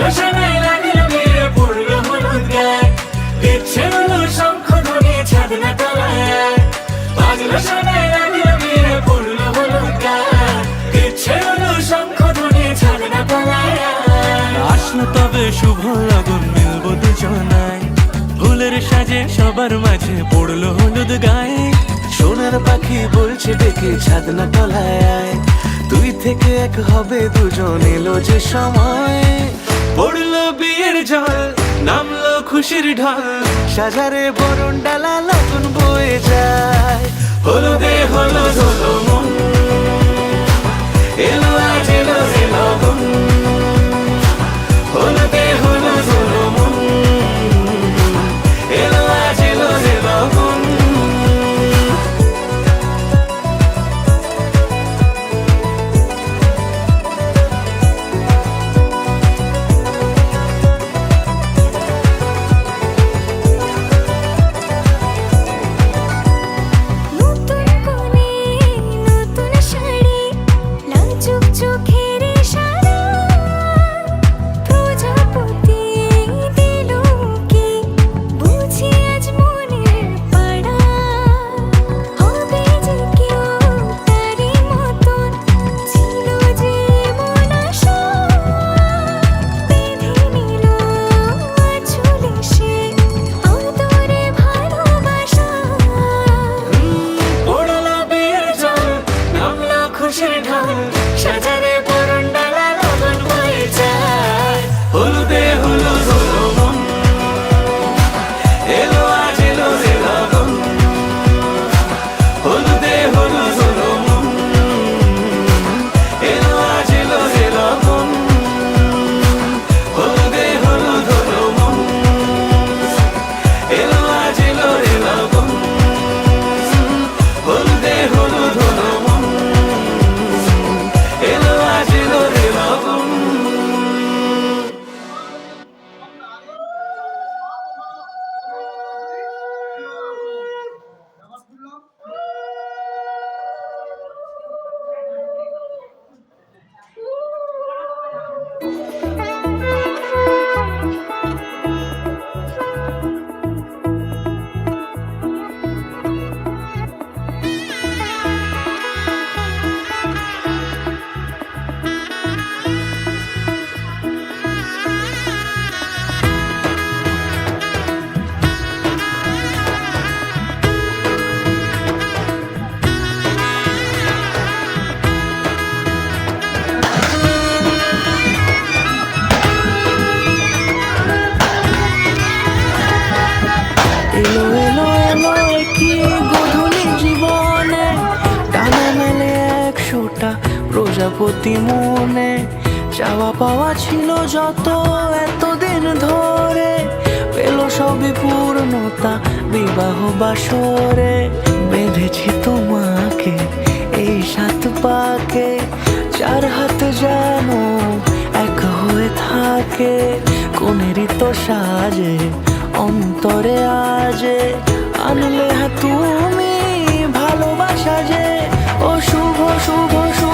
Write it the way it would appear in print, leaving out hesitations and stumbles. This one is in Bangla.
বাজলো সেনাই লাগলো বিয়ে পড়লো হলুদ গায়ে, দিচ্ছে হলো শঙ্খ ধ্বনি ছাদ না তলায়। বাজলো সেনাই লাগলো বিয়ে পড়লো হলুদ গায়ে, দিচ্ছে হলো শঙ্খ ধ্বনি ছাদ না তলায়। আসলো তবে শুভ লগন মিলবো দুজনায়, ফুলের সাজে সবার মাঝে পড়লো হলুদ গায়ে। সোনার পাখি বলছে ডেকে ছাদ না তলায়, দুই থেকে এক হবে দুজন এলো যে সময়। পড়লো বিয়ের জল, নামলো খুশির ঢল, সাজারে বরণ ডালা লগন বয়ে যায়। হলুদে হলুদ হলো মন, এলো আজ এলো রে লগন। হলুদে হলুদ হলো মন, এলো আজ এলো রে লগন। নতুন কোণে নতুন শাড়ি, লাজুক চোখের ইশারা, প্রজাপতি দিল কি বুঝি আজ মনের পাড়া। হবে যে কেউ তারই মতন, ছিল যে মন আশা, বেঁধে নিল আঁচলে সে আদরে ভালোবাসা। পড়লো বিয়ের জল, নামলো খুশির ঢল, সাজারে বরণ ডালা লগন বয়ে যায়। হলুদে হলুদ হলো মন, এলো আজ এলো রে লগন। হলুদে হলুদ হলো মন, এলো আজ এলো রে লগন। হলুদে হলুদ হলো মন, এলো আজ এলো রে লগন। হলুদে হলুদ হলো মন, এলো আজ এলো রে লগন। এলো এলো এলো কি গধূলি জীবনে, টানা মেলে 100টা প্রজাপতি মনে। চাওয়া পাওয়া ছিল যত এতদিন ধরে, পেল সবই পূর্ণতা বিবাহ বাসরে। বেঁধেছি তোমাকে এই 7 পাকে, 4 হাত যেন এক হয়ে থাকে। কোনেরই তো সাজে অন্তরে আজে, আনলে তুমি ভালোবাসা যে। ও শুভ শুভ শুভ